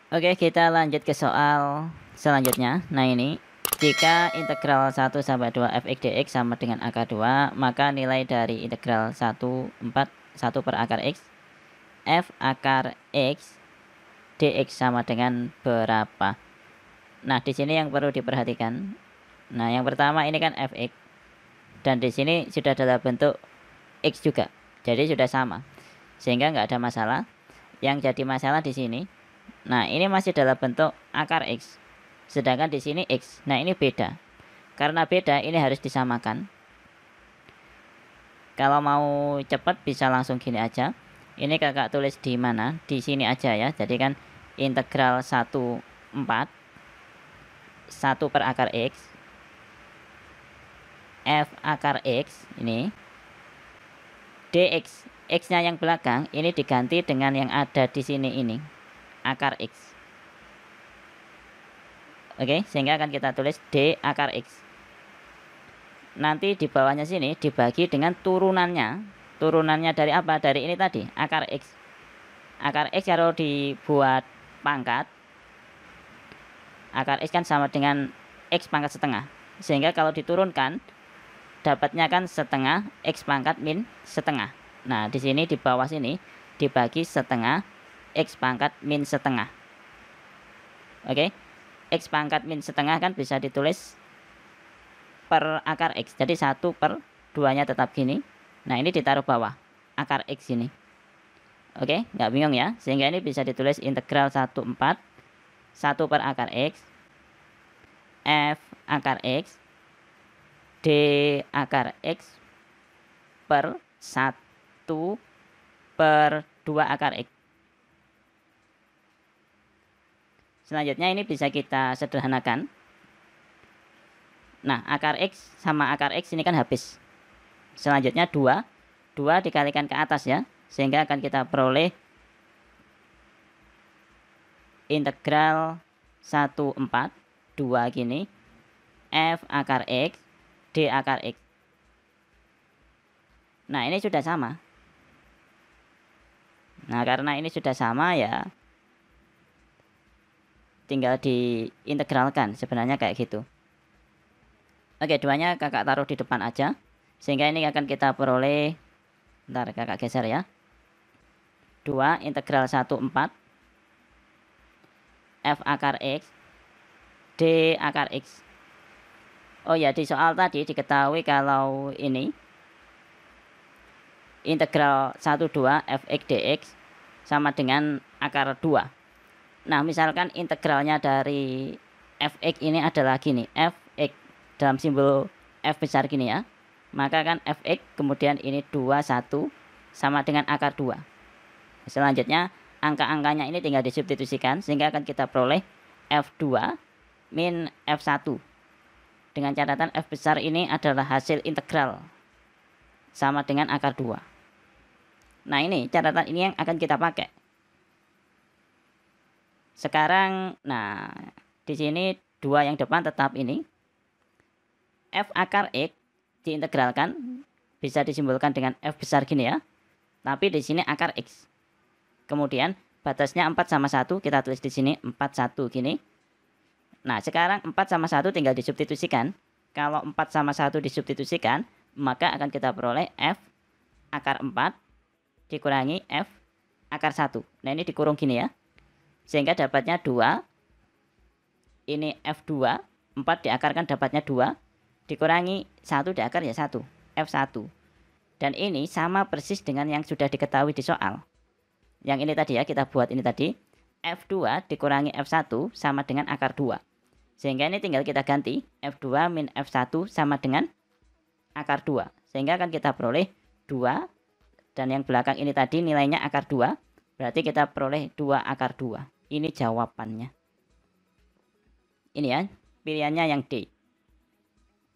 Oke, kita lanjut ke soal selanjutnya. Nah, ini jika integral 1/2 fx dx sama dengan akar 2, maka nilai dari integral 1 per akar x f akar x dx sama dengan berapa? Nah, di sini yang perlu diperhatikan. Nah, yang pertama ini kan fx dan di sini sudah dalam bentuk x juga. Jadi sudah sama. Sehingga nggak ada masalah. Yang jadi masalah di sini, nah ini masih dalam bentuk akar x, sedangkan di sini x. Nah ini beda. Karena beda, ini harus disamakan. Kalau mau cepat bisa langsung gini aja. Ini kakak tulis di mana? Di sini aja ya. Jadi kan integral 1/4 1 per akar x f akar x ini dx, x-nya yang belakang ini diganti dengan yang ada di sini ini, akar x. Oke, sehingga akan kita tulis d akar x. Nanti di bawahnya sini dibagi dengan turunannya. Turunannya dari apa? Dari ini tadi, akar x. Akar x kalau dibuat pangkat, akar x kan sama dengan x pangkat setengah. Sehingga kalau diturunkan, dapatnya kan setengah x pangkat min setengah. Nah, di sini di bawah sini dibagi setengah x pangkat min setengah. Oke, x pangkat min setengah kan bisa ditulis per akar x. Jadi 1/2-nya tetap gini. Nah, ini ditaruh bawah, akar x ini. Oke, nggak bingung ya? Sehingga ini bisa ditulis integral 1/4 1 per akar x f akar x d akar x per 1/2 akar x. Selanjutnya ini bisa kita sederhanakan. Nah, akar x sama akar x ini kan habis. Selanjutnya 2 dikalikan ke atas ya. Sehingga akan kita peroleh integral 1/4 2 gini f akar x d akar x. Nah, ini sudah sama. Nah, karena ini sudah sama ya tinggal diintegralkan, sebenarnya kayak gitu. Oke, duanya kakak taruh di depan aja. Sehingga ini akan kita peroleh, bentar kakak geser ya. 2 integral 1/4 f akar x d akar x. Oh ya, di soal tadi diketahui kalau ini integral 1/2 fx dx sama dengan akar 2. Nah, misalkan integralnya dari fx ini adalah gini, fx dalam simbol f besar gini ya. Maka kan fx kemudian ini 21 sama dengan akar 2. Selanjutnya angka-angkanya ini tinggal disubstitusikan sehingga akan kita peroleh f2 min f1. Dengan catatan f besar ini adalah hasil integral sama dengan akar 2. Nah, ini catatan ini yang akan kita pakai. Sekarang, nah, di sini 2 yang depan tetap ini. F akar x diintegralkan bisa disimbolkan dengan f besar gini ya. Tapi di sini akar x. Kemudian batasnya 4 sama 1 kita tulis di sini 41 gini. Nah, sekarang 4 sama 1 tinggal disubstitusikan. Kalau 4 sama 1 disubstitusikan, maka akan kita peroleh f akar 4 dikurangi f akar 1. Nah, ini dikurung gini ya. Sehingga dapatnya 2. Ini f2, 4 diakarkan dapatnya 2. Dikurangi 1 diakar ya 1, f1. Dan ini sama persis dengan yang sudah diketahui di soal. Yang ini tadi ya, kita buat ini tadi. f2 dikurangi f1 sama dengan akar 2. Sehingga ini tinggal kita ganti, f2 min f1 sama dengan akar 2. Sehingga akan kita peroleh 2. Dan yang belakang ini tadi nilainya akar 2. Berarti kita peroleh 2 akar 2. Ini jawabannya. Ini ya, pilihannya yang D.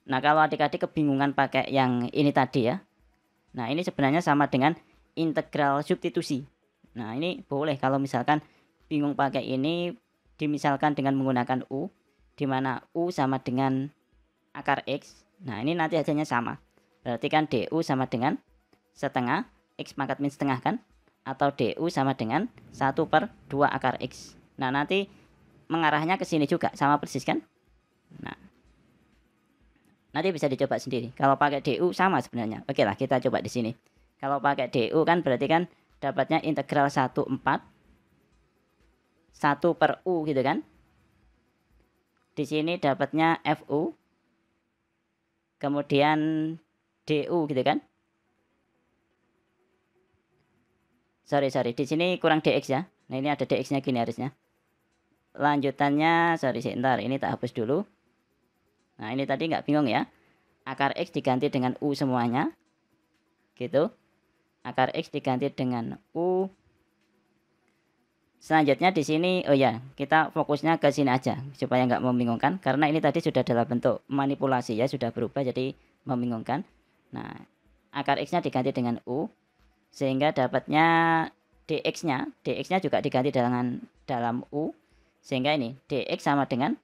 Nah, kalau adik-adik kebingungan pakai yang ini tadi ya. Nah, ini sebenarnya sama dengan integral substitusi. Nah, ini boleh kalau misalkan bingung pakai ini, dimisalkan dengan menggunakan U, di mana U sama dengan akar X. Nah, ini nanti hasilnya sama. Berarti kan DU sama dengan setengah X pangkat min setengah kan? Atau DU sama dengan 1/2 akar X. Nah, nanti mengarahnya ke sini juga, sama persis kan? Nah, nanti bisa dicoba sendiri. Kalau pakai DU sama sebenarnya. Oke lah, kita coba di sini. Kalau pakai DU kan berarti kan dapatnya integral 14 1 per U gitu kan. Di sini dapatnya FU. Kemudian DU gitu kan. Sorry, di sini kurang DX ya. Nah, ini ada DX-nya gini harusnya. Lanjutannya, sebentar, ini tak hapus dulu. Nah, ini tadi nggak bingung ya. Akar X diganti dengan U semuanya. Gitu. Akar X diganti dengan U. Selanjutnya di sini, oh ya, kita fokusnya ke sini aja. Supaya nggak membingungkan. Karena ini tadi sudah dalam bentuk manipulasi ya. Sudah berubah jadi membingungkan. Nah, akar X-nya diganti dengan U. Sehingga dapatnya dx-nya juga diganti dengan dalam U, sehingga ini dx sama dengan,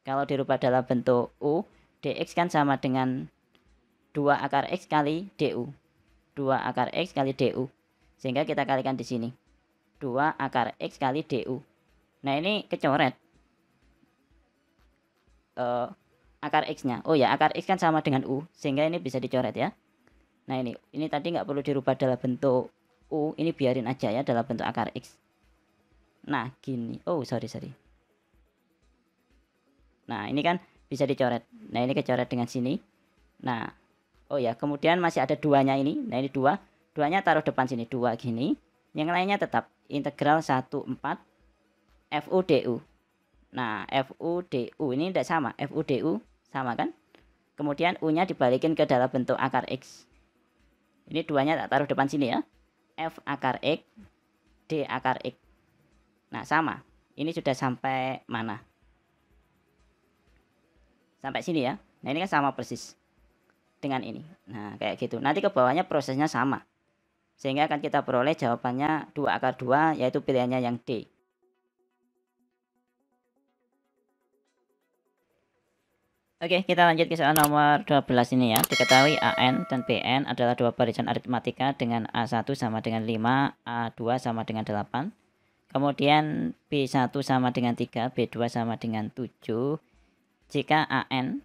kalau dirubah dalam bentuk U, dx kan sama dengan 2 akar X kali du, 2 akar X kali du, sehingga kita kalikan di sini 2 akar X kali du. Nah, ini kecoret akar X-nya. Oh ya, akar X kan sama dengan U, sehingga ini bisa dicoret ya. Nah, ini tadi nggak perlu dirubah dalam bentuk U, ini biarin aja ya dalam bentuk akar X. Nah, gini. Oh, sorry. Nah, ini kan bisa dicoret. Nah, ini kecoret dengan sini. Nah, oh ya, kemudian masih ada duanya ini. Nah, ini duanya taruh depan sini, 2 gini. Yang lainnya tetap integral 14 FU DU. Nah, FU DU ini tidak sama. FU DU sama kan? Kemudian U-nya dibalikin ke dalam bentuk akar X. Ini duanya tak taruh depan sini ya. F akar X, D akar X. Nah, sama. Ini sudah sampai mana? Sampai sini ya. Nah, ini kan sama persis dengan ini. Nah, kayak gitu. Nanti ke bawahnya prosesnya sama. Sehingga akan kita peroleh jawabannya 2 akar 2, yaitu pilihannya yang D. Oke, kita lanjut ke soal nomor 12 ini ya. Diketahui AN dan BN adalah dua barisan aritmatika dengan A1 sama dengan 5, A2 sama dengan 8. Kemudian B1 sama dengan 3, B2 sama dengan 7. Jika AN,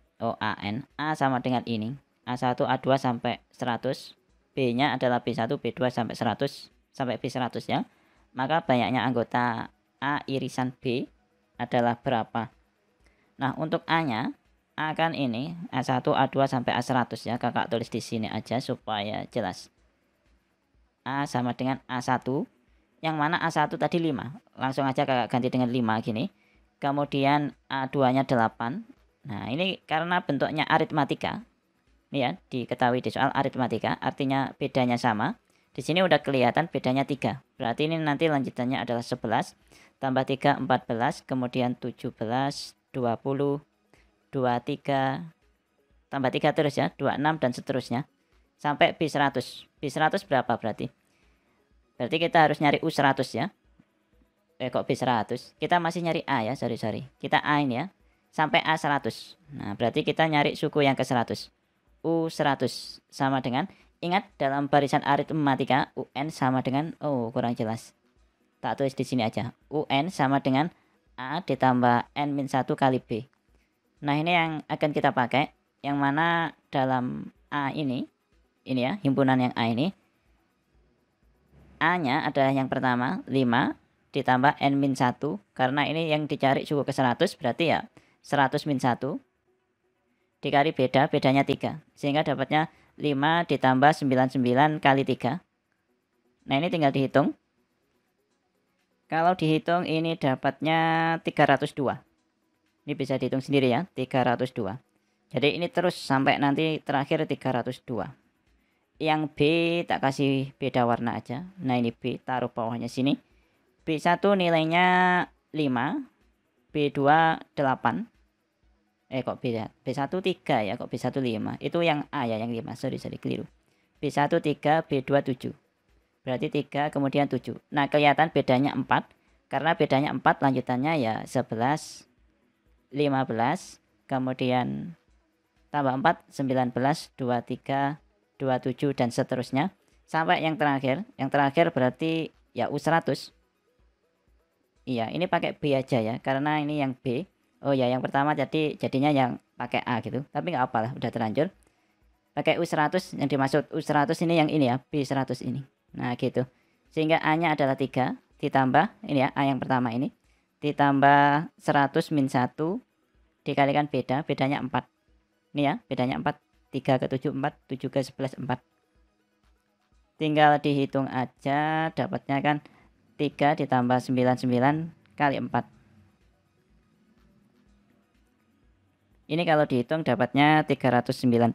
A sama dengan ini, A1, A2 sampai 100, B-nya adalah B1, B2 sampai 100, sampai B100 ya. Maka banyaknya anggota A irisan B adalah berapa? Nah, untuk A-nya, A kan ini A1, A2 sampai A100 ya. Kakak tulis di sini aja supaya jelas. A sama dengan A1, yang mana A1 tadi 5. Langsung aja kakak ganti dengan 5 gini. Kemudian A2-nya 8. Nah, ini karena bentuknya aritmatika. Ini ya, diketahui di soal aritmatika, artinya bedanya sama. Di sini udah kelihatan bedanya 3. Berarti ini nanti lanjutannya adalah 11 tambah 3 14, kemudian 17, 20, 23, tambah 3 terus ya, 26 dan seterusnya sampai B100. B100 berapa berarti? Berarti kita harus nyari U100 ya. Kok B100? Kita masih nyari A ya, sorry. Kita A ini ya, sampai A100. Nah, berarti kita nyari suku yang ke 100. U100 sama dengan, ingat dalam barisan aritmatika UN sama dengan, oh kurang jelas. Tak tulis di sini aja. UN sama dengan A ditambah N-1 kali B. Nah, ini yang akan kita pakai, yang mana dalam A ini ya, himpunan yang A ini, A-nya adalah yang pertama 5 ditambah N-1, karena ini yang dicari suku ke 100, berarti ya 100 min 1 dikali bedanya 3, sehingga dapatnya 5 ditambah 99 kali 3. Nah, ini tinggal dihitung. Kalau dihitung ini dapatnya 302. Ini bisa dihitung sendiri ya, 302. Jadi ini terus sampai nanti terakhir 302. Yang B tak kasih beda warna aja. Nah, ini B taruh bawahnya sini. B1 nilainya 5, B2 8. Kok beda? B1 3 ya, kok B1 5. Itu yang A ya, yang 5. Sorry, keliru. B1 3, B2 7. Berarti 3 kemudian 7. Nah, kelihatan bedanya 4. Karena bedanya 4, lanjutannya ya 11, 15, kemudian tambah 4, 19, 23, 27, dan seterusnya. Sampai yang terakhir. Yang terakhir berarti ya U100. Iya, ini pakai B aja ya, karena ini yang B. Oh ya, yang pertama jadinya yang pakai A gitu. Tapi nggak apalah, udah terlanjur. Pakai U100, yang dimaksud U100 ini yang ini ya, B100 ini. Nah, gitu. Sehingga A-nya adalah 3 ditambah ini ya, A yang pertama ini ditambah 100 min 1 dikalikan bedanya 4. Ini ya, bedanya 4. 3 ke 7 4, 7 ke 11 4. Tinggal dihitung aja, dapatnya kan 3 ditambah 99 kali 4. Ini kalau dihitung dapatnya 399.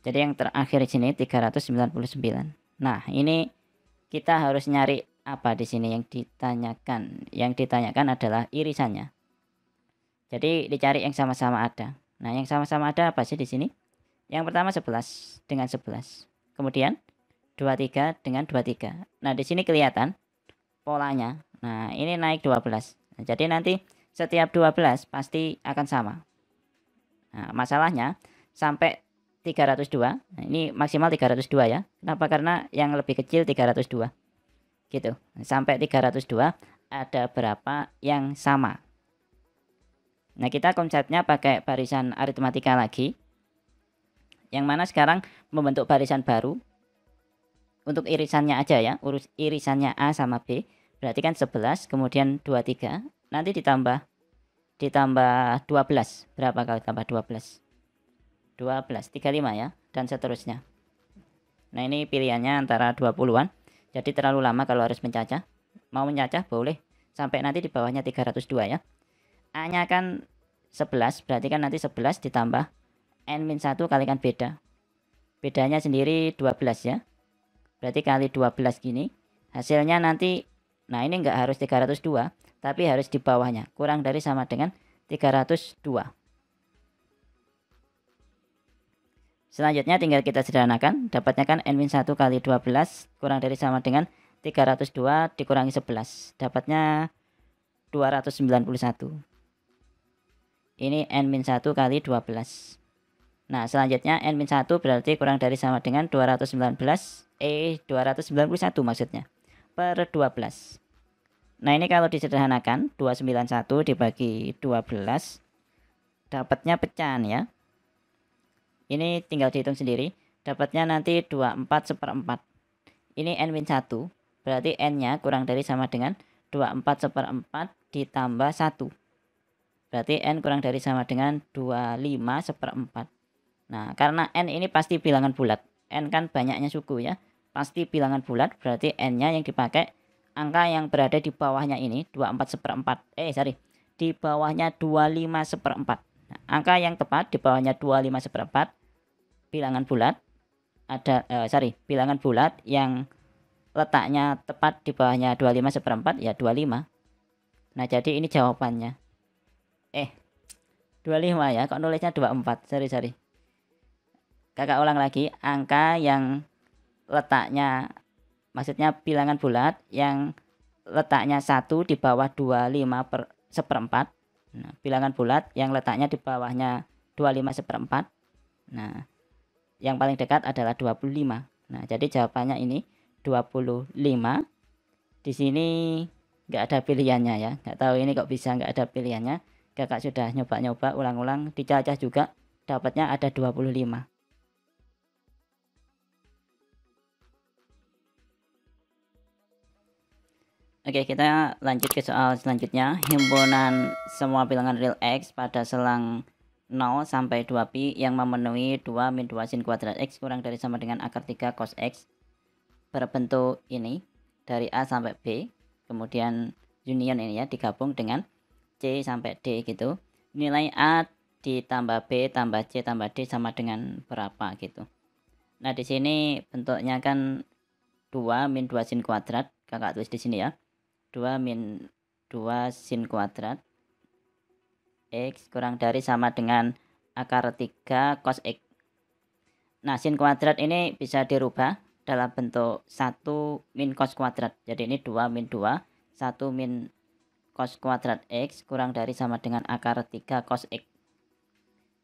Jadi yang terakhir di sini 399. Nah, ini kita harus nyari apa di sini yang ditanyakan. Yang ditanyakan adalah irisannya. Jadi dicari yang sama-sama ada. Nah, yang sama-sama ada apa sih di sini? Yang pertama 11 dengan 11. Kemudian 23 dengan 23. Nah, di sini kelihatan polanya. Nah, ini naik 12. Nah, jadi nanti setiap 12 pasti akan sama. Nah, masalahnya sampai 302. Nah, ini maksimal 302 ya. Kenapa? Karena yang lebih kecil 302. Gitu. Sampai 302 ada berapa yang sama. Nah, kita konsepnya pakai barisan aritmatika lagi. Yang mana sekarang membentuk barisan baru. Untuk irisannya aja ya. Urus irisannya A sama B. Berarti kan 11 kemudian 23. Nanti ditambah 12. Berapa kalau tambah 12? 12, 35 ya, dan seterusnya. Nah, ini pilihannya antara 20-an. Jadi terlalu lama kalau harus mencacah. Mau mencacah boleh sampai nanti di bawahnya 302 ya. A-nya kan 11, berarti kan nanti 11 ditambah N-1 kalikan beda. Bedanya sendiri 12 ya. Berarti kali 12 gini. Hasilnya nanti, nah ini enggak harus 302, tapi harus di bawahnya. Kurang dari sama dengan 302. Selanjutnya tinggal kita sederhanakan, dapatnya kan N-1 kali 12 kurang dari sama dengan 302 dikurangi 11. Dapatnya 291. Ini N-1 kali 12. Nah, selanjutnya N-1 berarti kurang dari sama dengan 291 maksudnya, per 12. Nah, ini kalau disederhanakan, 291 dibagi 12, dapatnya pecahan ya. Ini tinggal dihitung sendiri. Dapatnya nanti 24 seperempat. Ini N-1. Berarti N-nya kurang dari sama dengan 24 seperempat ditambah 1. Berarti N kurang dari sama dengan 25 seperempat. Nah, karena N ini pasti bilangan bulat. N kan banyaknya suku ya. Pasti bilangan bulat. Berarti N-nya yang dipakai angka yang berada di bawahnya ini 24 seperempat. Di bawahnya 25 seperempat. Nah, angka yang tepat di bawahnya 25 seperempat bilangan bulat bilangan bulat yang letaknya tepat di bawahnya 25 seperempat ya 25. Nah, jadi ini jawabannya 25 ya, kok nulisnya 24. Sorry. Kakak ulang lagi, angka yang letaknya, maksudnya bilangan bulat yang letaknya 1 di bawah 25 seperempat. Nah, bilangan bulat yang letaknya di bawahnya 25 seperempat. Nah, yang paling dekat adalah 25. Nah, jadi jawabannya ini 25. Di sini nggak ada pilihannya ya. Nggak tahu ini kok bisa nggak ada pilihannya. Kakak sudah nyoba-nyoba ulang-ulang, dicacah juga, dapatnya ada 25. Oke, kita lanjut ke soal selanjutnya. Himpunan semua bilangan real X pada selang 0 sampai 2pi yang memenuhi 2 min 2 sin kuadrat X kurang dari sama dengan akar 3 cos X berbentuk ini dari A sampai B, kemudian union ini ya digabung dengan C sampai D gitu. Nilai A ditambah B tambah C tambah D sama dengan berapa gitu. Nah, di sini bentuknya kan 2 min 2 sin kuadrat. Kakak tulis di sini ya. 2 min 2 sin kuadrat X kurang dari sama dengan akar 3 cos X. Nah, sin kuadrat ini bisa dirubah dalam bentuk 1 min cos kuadrat. Jadi ini 2 min 2, 1 min cos kuadrat X kurang dari sama dengan akar 3 cos X.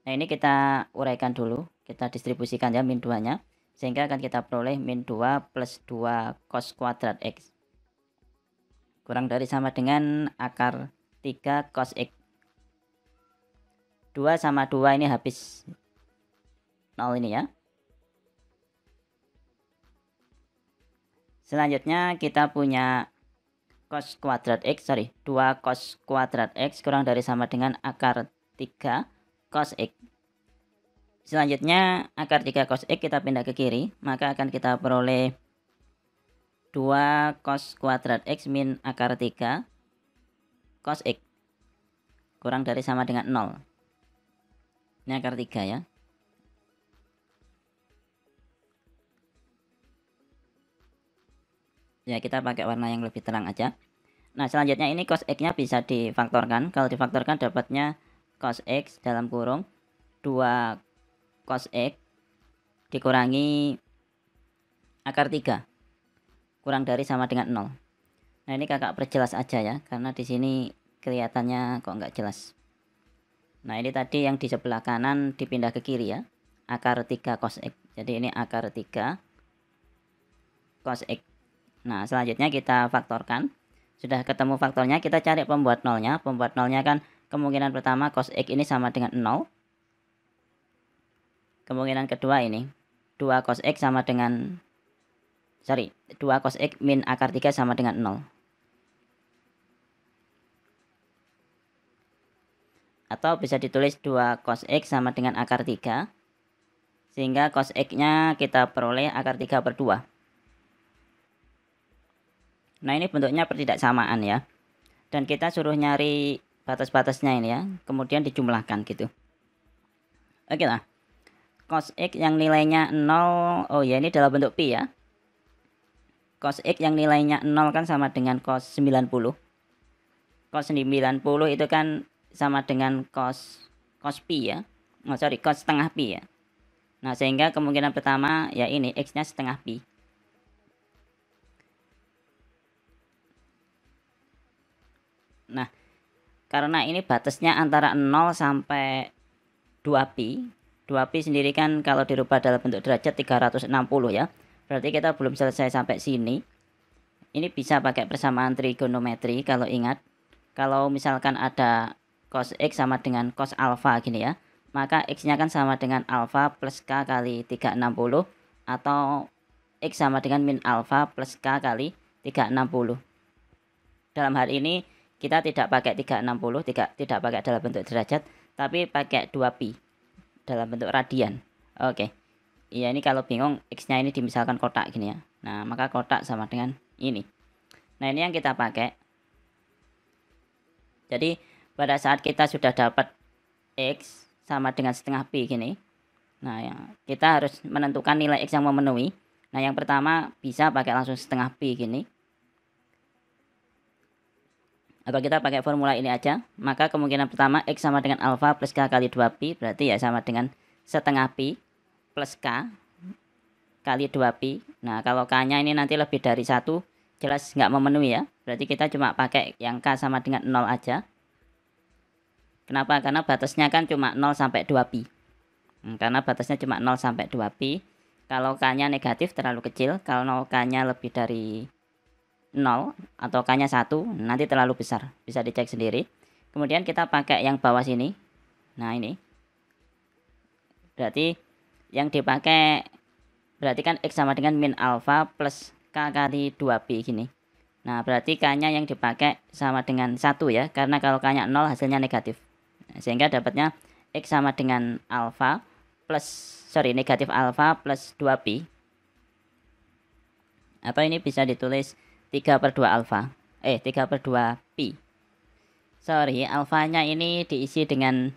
Nah, ini kita uraikan dulu. Kita distribusikan ya min 2-nya. Sehingga akan kita peroleh min 2 plus 2 cos kuadrat X kurang dari sama dengan akar 3 cos X. 2 sama 2 ini habis 0 ini ya. Selanjutnya kita punya cos kuadrat X, 2 cos kuadrat X kurang dari sama dengan akar 3 cos X. Selanjutnya akar 3 cos X kita pindah ke kiri, maka akan kita peroleh 2 cos kuadrat X min akar 3 cos X kurang dari sama dengan 0. Ini akar 3 ya. Ya, kita pakai warna yang lebih terang aja. Nah, selanjutnya ini cos X-nya bisa difaktorkan. Kalau difaktorkan dapatnya cos X dalam kurung 2 cos X dikurangi akar 3 kurang dari sama dengan 0. Nah, ini kakak perjelas aja ya, karena di sini kelihatannya kok nggak jelas. Nah, ini tadi yang di sebelah kanan dipindah ke kiri ya, akar 3 cos X. Jadi ini akar 3 cos X. Nah, selanjutnya kita faktorkan. Sudah ketemu faktornya, kita cari pembuat nolnya. Pembuat nolnya kan kemungkinan pertama cos X ini sama dengan 0. Kemungkinan kedua ini 2 cos X sama dengan 2 cos X min akar 3 sama dengan 0. Atau bisa ditulis 2 cos X sama dengan akar 3. Sehingga cos X-nya kita peroleh akar 3/2. Nah, ini bentuknya pertidaksamaan ya. Dan kita suruh nyari batas-batasnya ini ya. Kemudian dijumlahkan gitu. Oke lah. Cos X yang nilainya 0. Oh ya, ini dalam bentuk pi ya. Cos X yang nilainya 0 kan sama dengan cos 90. Cos 90 itu kan sama dengan cos pi ya. Cos setengah pi ya. Nah, sehingga kemungkinan pertama ya ini X-nya setengah pi. Nah, karena ini batasnya antara 0 sampai 2pi. 2pi sendiri kan kalau dirubah dalam bentuk derajat 360 ya. Berarti kita belum selesai sampai sini. Ini bisa pakai persamaan trigonometri kalau ingat. Kalau misalkan ada cos X sama dengan cos alfa gini ya. Maka X-nya kan sama dengan alfa plus K kali 360. Atau X sama dengan min alfa plus K kali 360. Dalam hal ini kita tidak pakai 360, tidak pakai dalam bentuk derajat, tapi pakai 2pi dalam bentuk radian. Oke. Iya, ini kalau bingung X-nya ini dimisalkan kotak gini ya. Nah, maka kotak sama dengan ini. Nah, ini yang kita pakai. Jadi, pada saat kita sudah dapat X sama dengan setengah pi gini. Nah, ya, kita harus menentukan nilai X yang memenuhi. Nah, yang pertama bisa pakai langsung setengah pi gini. Atau kita pakai formula ini aja, maka kemungkinan pertama X sama dengan alfa plus K kali 2pi, berarti ya sama dengan setengah pi plus K kali 2pi. Nah, kalau K-nya ini nanti lebih dari 1, jelas nggak memenuhi ya. Berarti kita cuma pakai yang K sama dengan 0 aja. Kenapa? Karena batasnya kan cuma 0 sampai 2pi. Karena batasnya cuma 0 sampai 2pi. Kalau K-nya negatif terlalu kecil, kalau K-nya lebih dari 0 atau K-nya 1 nanti terlalu besar, bisa dicek sendiri. Kemudian kita pakai yang bawah sini. Nah, ini berarti yang dipakai berarti kan X sama dengan min alfa plus K kali 2pi gini. Nah, berarti K-nya yang dipakai sama dengan 1 ya, karena kalau K-nya 0 hasilnya negatif. Sehingga dapatnya X sama dengan alfa plus negatif alfa plus 2pi. Atau ini bisa ditulis 3/2 alfa. 3/2 pi. Alfanya ini diisi dengan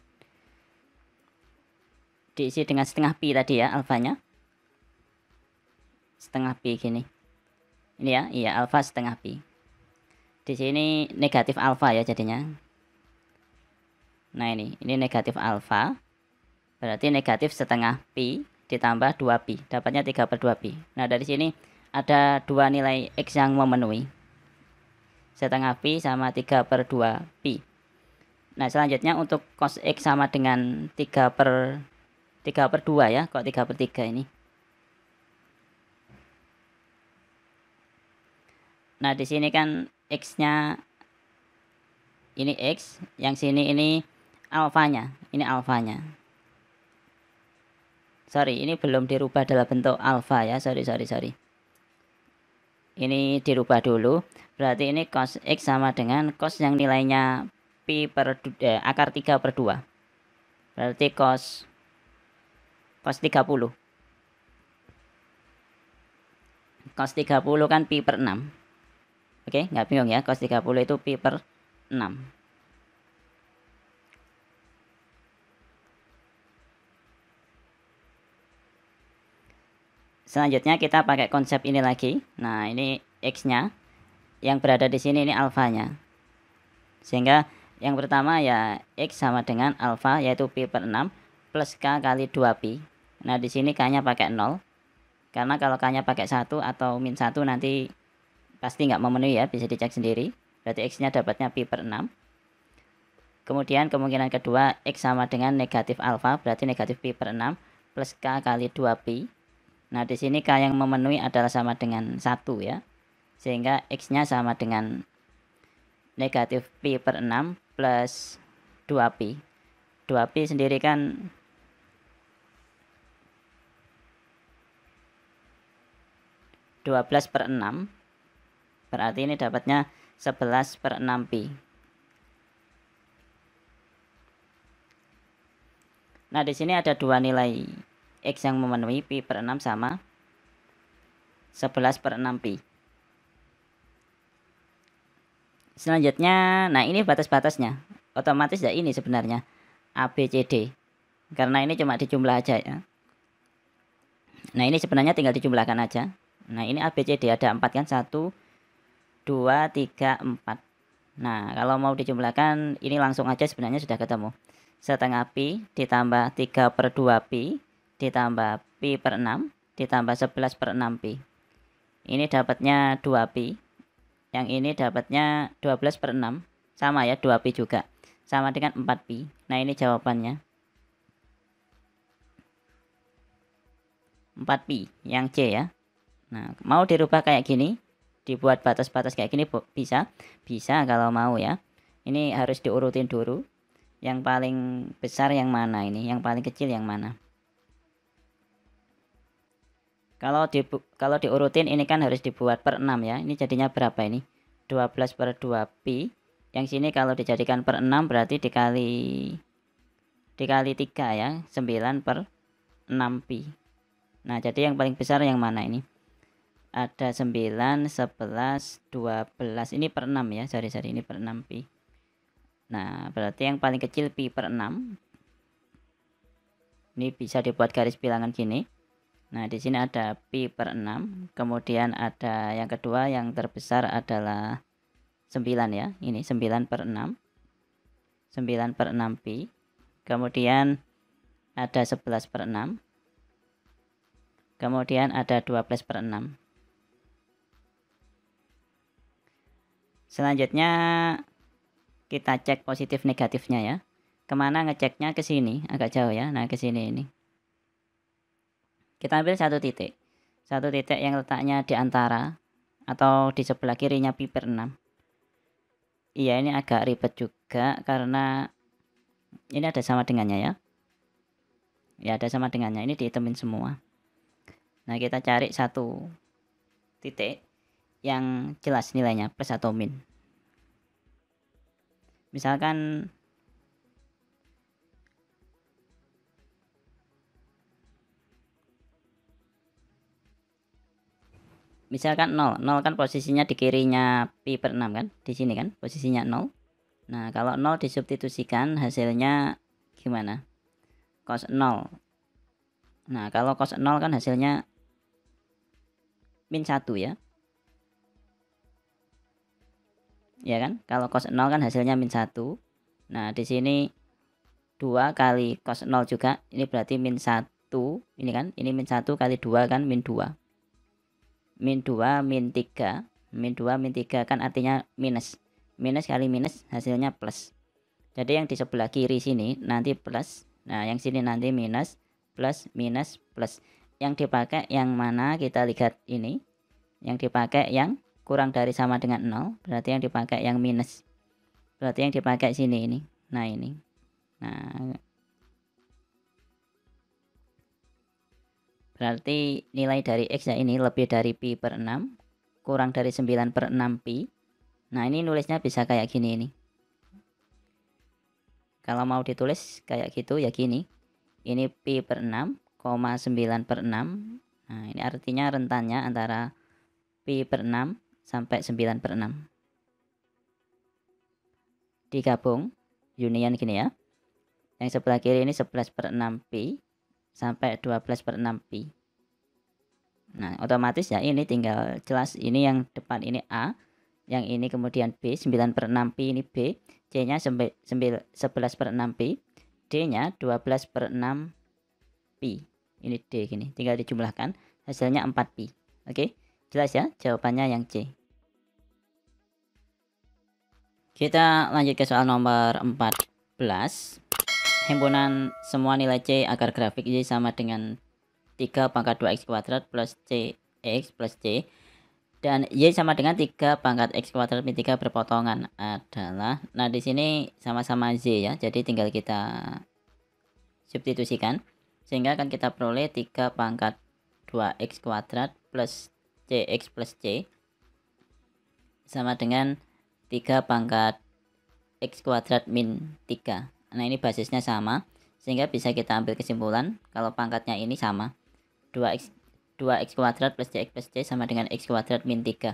setengah pi tadi ya, alfanya. Setengah pi gini. Ini ya, iya alfa setengah pi. Di sini negatif alfa ya jadinya. Nah, ini negatif alfa. Berarti negatif setengah pi ditambah 2pi, dapatnya 3/2 pi. Nah, dari sini ada dua nilai X yang memenuhi, setengah pi sama 3/2 pi. Nah, selanjutnya untuk cos X sama dengan 3/2 ya, kok 3/3 ini. Nah, di sini kan X-nya ini X, yang sini ini alfanya, ini alfanya. Sorry, ini belum dirubah dalam bentuk alfa ya, sorry. Ini dirubah dulu, berarti ini cos X sama dengan cos yang nilainya pi per akar 3/2. Berarti cos 30. Cos 30 kan pi per 6. Oke, nggak bingung ya, cos 30 itu pi per 6. Selanjutnya kita pakai konsep ini lagi. Nah, ini X-nya. Yang berada di sini ini alfanya. Sehingga yang pertama ya X sama dengan alfa, yaitu pi per 6 plus K kali 2pi. Nah, di sini K-nya pakai 0. Karena kalau K-nya pakai 1 atau min 1 nanti pasti nggak memenuhi ya, bisa dicek sendiri. Berarti X-nya dapatnya pi per 6. Kemudian kemungkinan kedua X sama dengan negatif alfa, berarti negatif pi per 6 plus K kali 2pi. Nah, di sini K yang memenuhi adalah sama dengan 1 ya. Sehingga X-nya sama dengan negatif pi per 6 plus 2pi. 2pi sendiri kan (12/6). Berarti ini dapatnya 11/6pi. Nah, di sini ada dua nilai X yang memenuhi, pi per 6 sama 11/6pi. Selanjutnya, nah ini batas-batasnya. Otomatis ya ini sebenarnya A, B, C, D. Karena ini cuma dijumlah aja ya. Nah, ini sebenarnya tinggal dijumlahkan aja. Nah, ini A, B, C, D ada 4 kan? 1, 2, 3, 4. Nah, kalau mau dijumlahkan ini langsung aja sebenarnya sudah ketemu. Setengah pi ditambah 3/2pi ditambah pi per 6 ditambah 11/6pi. Ini dapatnya 2pi. Yang ini dapatnya 12/6. Sama ya, 2pi juga. Sama dengan 4pi. Nah, ini jawabannya. 4pi yang C ya. Nah, mau dirubah kayak gini, dibuat batas-batas kayak gini bisa. Bisa kalau mau ya. Ini harus diurutin dulu. Yang paling besar yang mana ini? Yang paling kecil yang mana? Kalau diurutin ini kan harus dibuat per 6 ya. Ini jadinya berapa ini? 12/2pi. Yang sini kalau dijadikan per 6 berarti dikali 3 ya. 9/6pi. Nah, jadi yang paling besar yang mana ini? Ada 9, 11, 12. Ini per 6 ya. Sorry, ini per 6pi. Nah, berarti yang paling kecil pi per 6. Ini bisa dibuat garis bilangan gini. Nah, di sini ada pi per 6. Kemudian ada yang kedua yang terbesar adalah 9 ya. Ini 9/6. 9/6pi. Kemudian ada 11/6. Kemudian ada 12/6. Selanjutnya kita cek positif negatifnya ya. Kemana ngeceknya? Ke sini, agak jauh ya. Nah, ke sini ini. Kita ambil satu titik. Satu titik yang letaknya di antara atau di sebelah kirinya pi per 6. Iya, ini agak ribet juga karena ini ada sama dengannya ya. Ya, ada sama dengannya. Ini dihitemin semua. Nah, kita cari satu titik yang jelas nilainya plus atau min. Misalkan misalkan 0. 0 kan posisinya di kirinya pi per 6 kan? Di sini kan posisinya 0. Nah, kalau 0 disubstitusikan hasilnya gimana? Cos 0. Nah, kalau cos 0 kan hasilnya min 1 ya. Ya kan? Kalau cos 0 kan hasilnya min 1. Nah, di sini 2 kali cos 0 juga. Ini berarti min 1. Ini kan? Ini min 1 kali 2 kan min 2. Min 2 min 3. Min 2 min 3 kan artinya minus. Minus kali minus hasilnya plus. Jadi yang di sebelah kiri sini nanti plus. Nah, yang sini nanti minus, plus, minus, plus. Yang dipakai yang mana? Kita lihat ini. Yang dipakai yang kurang dari sama dengan 0, berarti yang dipakai yang minus. Berarti yang dipakai sini ini. Nah, ini. Nah, berarti nilai dari X ya ini lebih dari pi per 6, kurang dari 9 per 6 pi. Nah, ini nulisnya bisa kayak gini ini. Kalau mau ditulis kayak gitu ya gini. Ini pi per 6, 9 per 6. Nah, ini artinya rentannya antara pi per 6 sampai 9 per 6. Digabung, union gini ya. Yang sebelah kiri ini 11 per 6 pi sampai 12 per 6 pi. Nah, otomatis ya ini tinggal jelas ini yang depan ini A, yang ini kemudian B, 9 per 6 pi ini B, C-nya 11 per 6 pi, D-nya 12 per 6 pi. Ini D gini, tinggal dijumlahkan, hasilnya 4 pi. Oke, jelas ya jawabannya yang C. Kita lanjut ke soal nomor 14. Himpunan semua nilai C agar grafik Y sama dengan 3 pangkat 2x kuadrat plus CX plus C dan Y sama dengan 3 pangkat X kuadrat min 3 berpotongan adalah, nah di sini sama-sama Z ya, jadi tinggal kita substitusikan sehingga akan kita peroleh 3 pangkat 2x kuadrat plus CX plus C sama dengan 3 pangkat X kuadrat min 3. Nah, ini basisnya sama, sehingga bisa kita ambil kesimpulan kalau pangkatnya ini sama. 2x kuadrat plus cx plus c sama dengan x kuadrat min 3.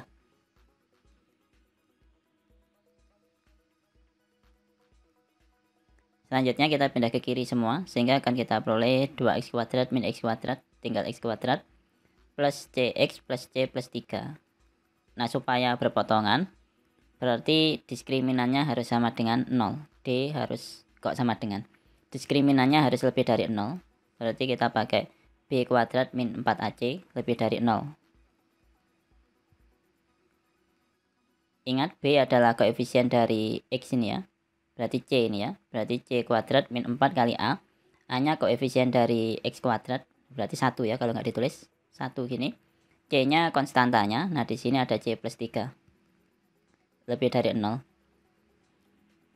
Selanjutnya kita pindah ke kiri semua, sehingga akan kita peroleh 2x kuadrat min x kuadrat, tinggal x kuadrat, plus cx plus c plus 3. Nah, supaya berpotongan, berarti diskriminannya harus sama dengan 0. D harus kok sama dengan. Diskriminannya harus lebih dari 0. Berarti kita pakai b kuadrat min 4ac lebih dari 0. Ingat b adalah koefisien dari x ini ya. Berarti c ini ya. Berarti c kuadrat min 4 kali a. A-nya koefisien dari x kuadrat. Berarti 1 ya kalau nggak ditulis. 1 gini. C-nya konstantanya. Nah di sini ada c plus 3. Lebih dari 0.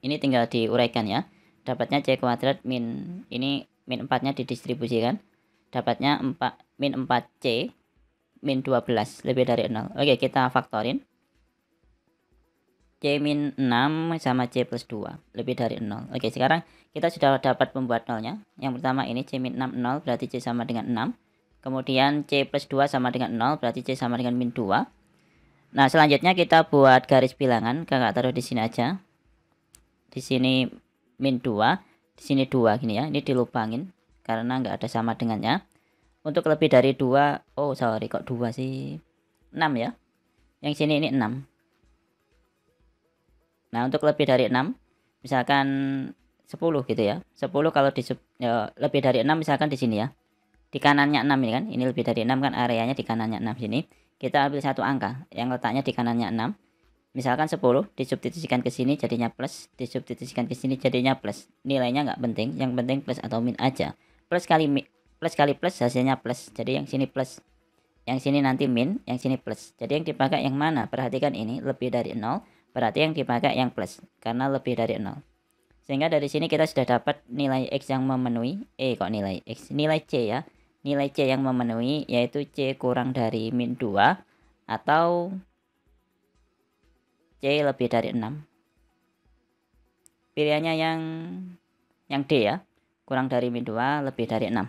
Ini tinggal diuraikan ya. Dapatnya c kuadrat min, ini min 4-nya didistribusikan. Dapatnya min 4c min 12 lebih dari 0. Oke, kita faktorin. C min 6 sama c plus 2 lebih dari 0. Oke, sekarang kita sudah dapat pembuat nolnya. Yang pertama ini c min 6 0 berarti c sama dengan 6. Kemudian c plus 2 sama dengan 0 berarti c sama dengan min 2. Nah, selanjutnya kita buat garis bilangan. Kakak taruh di sini aja. Di sini min 2, di sini 2 gini ya. Ini dilupangin karena nggak ada sama dengannya. Untuk lebih dari 2, oh sorry kok 2 sih, 6 ya. Yang sini ini 6. Nah, untuk lebih dari 6, misalkan 10 gitu ya. 10 kalau lebih dari 6 misalkan di sini ya. Di kanannya 6 ini kan, ini lebih dari 6 kan, areanya di kanannya 6 sini. Kita ambil satu angka yang letaknya di kanannya 6. Misalkan 10 disubstitusikan ke sini jadinya plus, disubstitusikan ke sini jadinya plus. Nilainya nggak penting, yang penting plus atau min aja. Plus kali plus hasilnya plus. Jadi yang sini plus, yang sini nanti min, yang sini plus. Jadi yang dipakai yang mana? Perhatikan ini lebih dari 0, berarti yang dipakai yang plus karena lebih dari 0. Sehingga dari sini kita sudah dapat nilai x yang memenuhi, nilai x, nilai c ya. Nilai c yang memenuhi yaitu c kurang dari min 2 atau C lebih dari 6. Pilihannya yang D ya. Kurang dari min 2 lebih dari 6.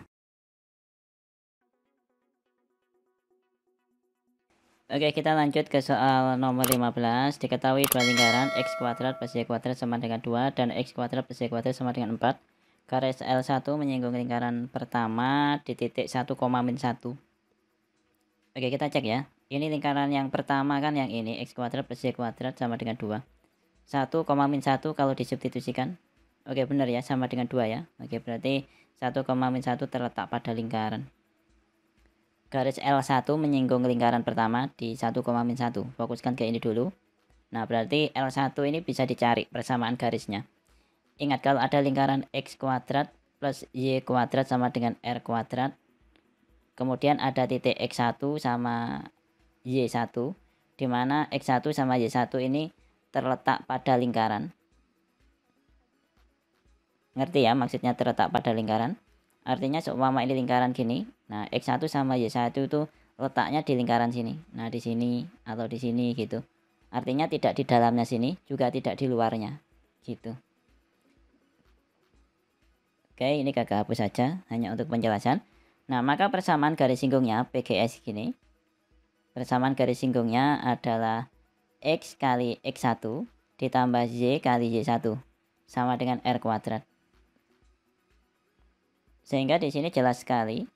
Oke, kita lanjut ke soal nomor 15. Diketahui dua lingkaran x kuadrat plus y kuadrat sama dengan 2 dan x kuadrat plus y kuadrat sama dengan 4. Garis L1 menyinggung lingkaran pertama di titik 1, min 1. Oke, kita cek ya. Ini lingkaran yang pertama kan yang ini, x kuadrat plus y kuadrat sama dengan 2. 1, min 1 kalau disubstitusikan. Oke, benar ya, sama dengan 2 ya. Oke, berarti 1, min 1 terletak pada lingkaran. Garis L1 menyinggung lingkaran pertama di 1, min 1. Fokuskan ke ini dulu. Nah, berarti L1 ini bisa dicari persamaan garisnya. Ingat kalau ada lingkaran x kuadrat plus y kuadrat sama dengan r kuadrat. Kemudian ada titik x1 sama y1. di mana X1 sama Y1 ini terletak pada lingkaran. Ngerti ya maksudnya terletak pada lingkaran? Artinya seumpama ini lingkaran gini. Nah, X1 sama Y1 itu letaknya di lingkaran sini. Nah, di sini atau di sini gitu. Artinya tidak di dalamnya sini, juga tidak di luarnya. Gitu. Oke, ini kakak hapus saja hanya untuk penjelasan. Nah, maka persamaan garis singgungnya PGS gini. Persamaan garis singgungnya adalah X kali X1 ditambah Y kali Y1 sama dengan R kuadrat. Sehingga di sini jelas sekali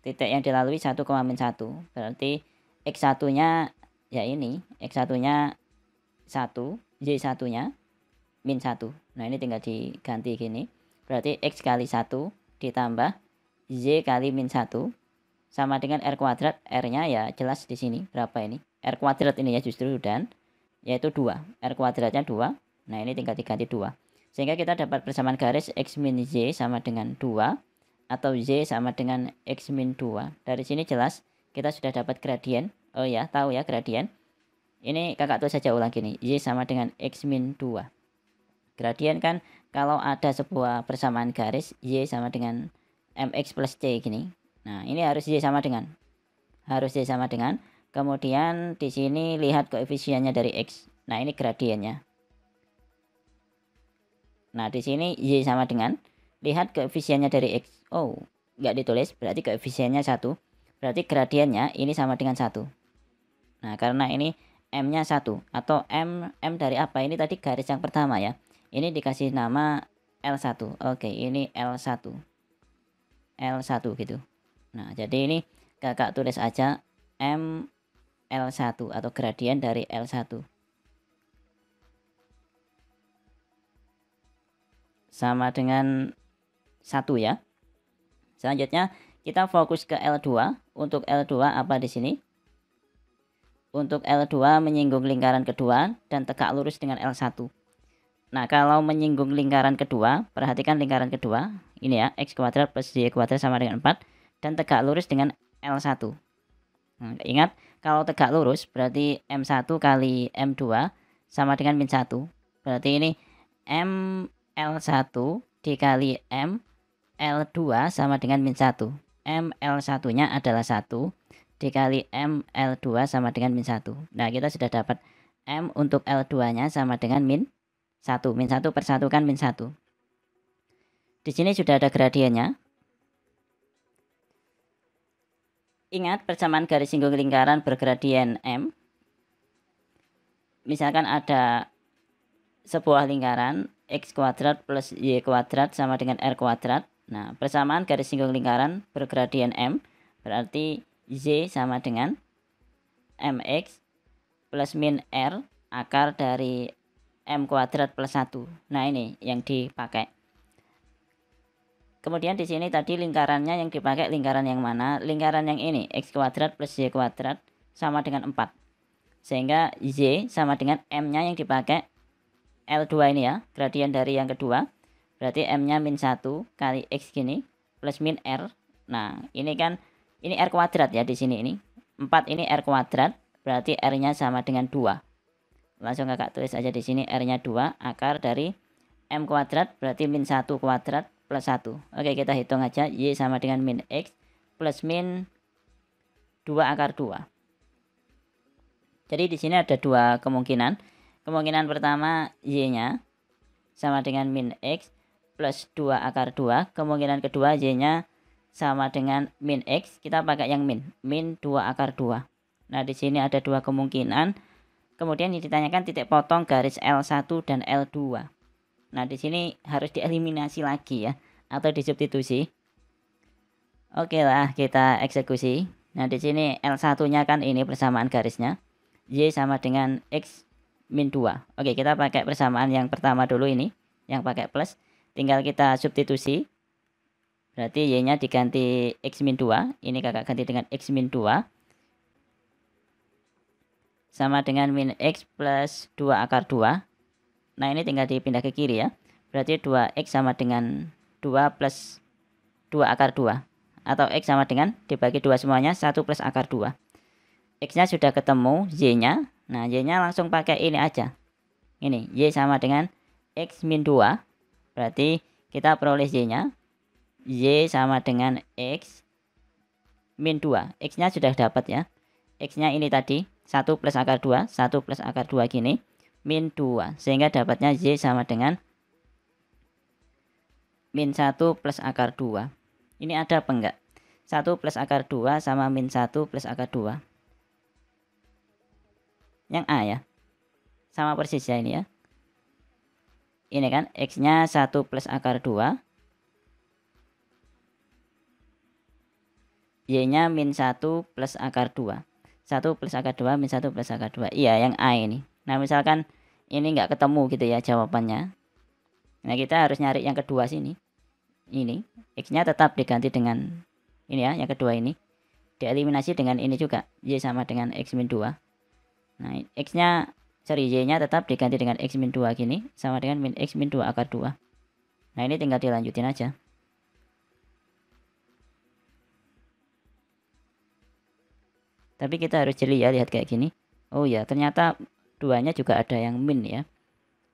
titik yang dilalui 1, min 1. Berarti X1-nya ya ini, X1-nya 1, Y1-nya min 1. Nah, ini tinggal diganti gini. Berarti X kali 1 ditambah Y kali min 1 sama dengan R kuadrat. R-nya ya jelas di sini. Berapa ini? R kuadrat ini ya justru, dan yaitu 2. R kuadratnya 2. Nah, ini tinggal diganti 2. Sehingga kita dapat persamaan garis X min Y sama dengan 2 atau Y sama dengan X min 2. Dari sini jelas kita sudah dapat gradien. Oh ya, tahu ya gradien. Ini kakak tulis saja ulang gini. Y sama dengan X min 2. Gradien kan kalau ada sebuah persamaan garis Y sama dengan MX plus C gini. Nah, ini harus Y sama dengan. Harus Y sama dengan. Kemudian di sini lihat koefisiennya dari X. Nah, ini gradiennya. Nah, di sini Y sama dengan. Lihat koefisiennya dari X. Oh, nggak ditulis. Berarti koefisiennya 1. Berarti gradiennya ini sama dengan 1. Nah, karena ini M-nya 1. Atau M dari apa? Ini tadi garis yang pertama ya. Ini dikasih nama L1. Oke, ini L1. L1 gitu. Nah, jadi ini kakak tulis aja M L1 atau gradien dari L1. Sama dengan 1 ya. Selanjutnya kita fokus ke L2. Untuk L2 apa di sini? Untuk L2 menyinggung lingkaran kedua dan tegak lurus dengan L1. Nah, kalau menyinggung lingkaran kedua, perhatikan lingkaran kedua. Ini ya, X kuadrat plus Y kuadrat sama dengan 4. Dan tegak lurus dengan L1. Nah, ingat, kalau tegak lurus berarti M1 kali M2 sama dengan min 1. Berarti ini M L1 dikali M L2 sama dengan min 1. M L1-nya adalah 1 dikali M L2 sama dengan min 1. Nah, kita sudah dapat M untuk L2-nya sama dengan min 1. Min 1 per 1 kan min 1. Di sini sudah ada gradiennya. Ingat persamaan garis singgung lingkaran bergradien M. Misalkan ada sebuah lingkaran X kuadrat plus Y kuadrat sama dengan R kuadrat. Nah, persamaan garis singgung lingkaran bergradien M berarti Y sama dengan MX plus min R akar dari M kuadrat plus 1. Nah, ini yang dipakai. Kemudian di sini tadi lingkarannya yang dipakai lingkaran yang mana? Lingkaran yang ini, X kuadrat plus Y kuadrat sama dengan 4. Sehingga Y sama dengan M-nya yang dipakai L2 ini ya, gradien dari yang kedua. Berarti M-nya min 1 kali X gini plus min R. Nah, ini kan ini R kuadrat ya di sini ini. 4 ini R kuadrat, berarti R-nya sama dengan 2. Langsung kakak tulis aja di sini R-nya 2 akar dari M kuadrat berarti min 1 kuadrat plus 1. Oke, kita hitung aja. Y sama dengan min X plus min 2 akar 2. Jadi di sini ada dua kemungkinan. Kemungkinan pertama Y-nya sama dengan min X plus 2 akar 2. Kemungkinan kedua Y-nya sama dengan min X. Kita pakai yang min 2 akar 2. Nah, di sini ada dua kemungkinan. Kemudian yang ditanyakan titik potong garis L1 dan L2. Nah, di sini harus dieliminasi lagi ya, atau disubstitusi. Oke lah, kita eksekusi. Nah, di sini L1-nya kan ini persamaan garisnya. Y sama dengan X min 2. Oke, kita pakai persamaan yang pertama dulu ini, yang pakai plus. Tinggal kita substitusi. Berarti Y-nya diganti X min 2. Ini kakak ganti dengan X min 2. Sama dengan min X plus 2 akar 2. Nah, ini tinggal dipindah ke kiri ya. Berarti 2X sama dengan 2 plus 2 akar 2. Atau X sama dengan dibagi 2 semuanya 1 plus akar 2. X-nya sudah ketemu, Y-nya. Nah, Y-nya langsung pakai ini aja. Ini, Y sama dengan X min 2. Berarti kita peroleh Y-nya. Y sama dengan X min 2. X-nya sudah dapat ya. X-nya ini tadi 1 plus akar 2, 1 plus akar 2 gini, min 2. Sehingga dapatnya Y sama dengan min 1 plus akar 2. Ini ada apa enggak? 1 plus akar 2 sama min 1 plus akar 2. Yang A ya. Sama persis ya ini ya. Ini kan X-nya 1 plus akar 2. Y-nya min 1 plus akar 2. 1 plus akar 2 min 1 plus akar 2. Iya, yang A ini. Nah, misalkan ini nggak ketemu gitu ya jawabannya. Nah, kita harus nyari yang kedua sini. Ini, X-nya tetap diganti dengan ini ya, yang kedua ini. Dieliminasi dengan ini juga. Y sama dengan X min 2. Nah, Y-nya tetap diganti dengan X min 2 gini. Sama dengan min X min 2 akar 2. Nah, ini tinggal dilanjutin aja. Tapi kita harus jeli ya, lihat kayak gini. Oh ya, ternyata duanya juga ada yang min ya.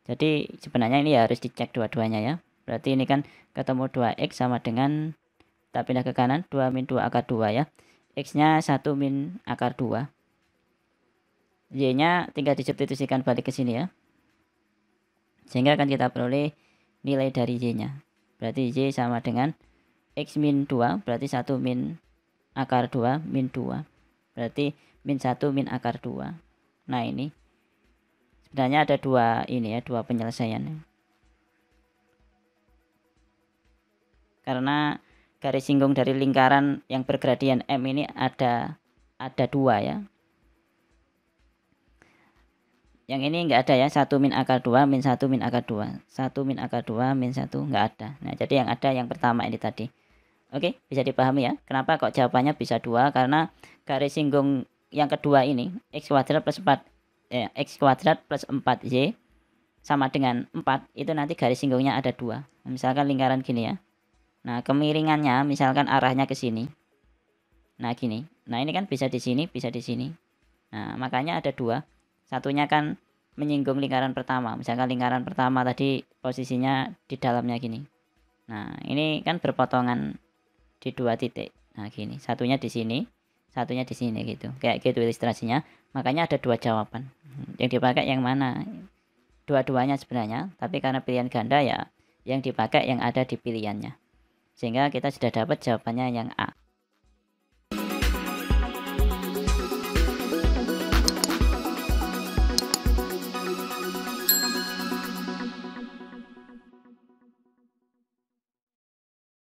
Jadi sebenarnya ini harus dicek dua-duanya ya. Berarti ini kan ketemu 2X sama dengan, kita pindah ke kanan, 2 min 2 akar 2 ya. X-nya 1 min akar 2. Y-nya tinggal disubstitusikan balik ke sini ya. Sehingga akan kita peroleh nilai dari Y-nya. Berarti Y sama dengan X min 2, berarti 1 min akar 2 min 2. Berarti min 1 min akar 2. Nah, ini sebenarnya ada dua ini ya, dua penyelesaian. Karena garis singgung dari lingkaran yang bergradian M ini ada dua ya. Yang ini enggak ada ya, 1 min akar 2 min 1 min akar 2. 1 min akar 2 min 1 enggak ada. Nah, jadi yang ada yang pertama ini tadi. Oke, bisa dipahami ya. Kenapa kok jawabannya bisa 2? Karena garis singgung yang kedua ini, X kuadrat plus 4, X kuadrat plus 4Y sama dengan 4, itu nanti garis singgungnya ada 2. Misalkan lingkaran gini ya. Nah, kemiringannya misalkan arahnya ke sini. Nah, gini. Nah, ini kan bisa di sini, bisa di sini. Nah, makanya ada 2. Satunya kan menyinggung lingkaran pertama. Misalkan lingkaran pertama tadi posisinya di dalamnya gini. Nah, ini kan berpotongan di 2 titik. Nah, gini, satunya di sini, satunya di sini gitu. Kayak gitu ilustrasinya. Makanya ada 2 jawaban. Yang dipakai yang mana? Dua-duanya sebenarnya, tapi karena pilihan ganda ya yang dipakai yang ada di pilihannya. Sehingga kita sudah dapat jawabannya yang A.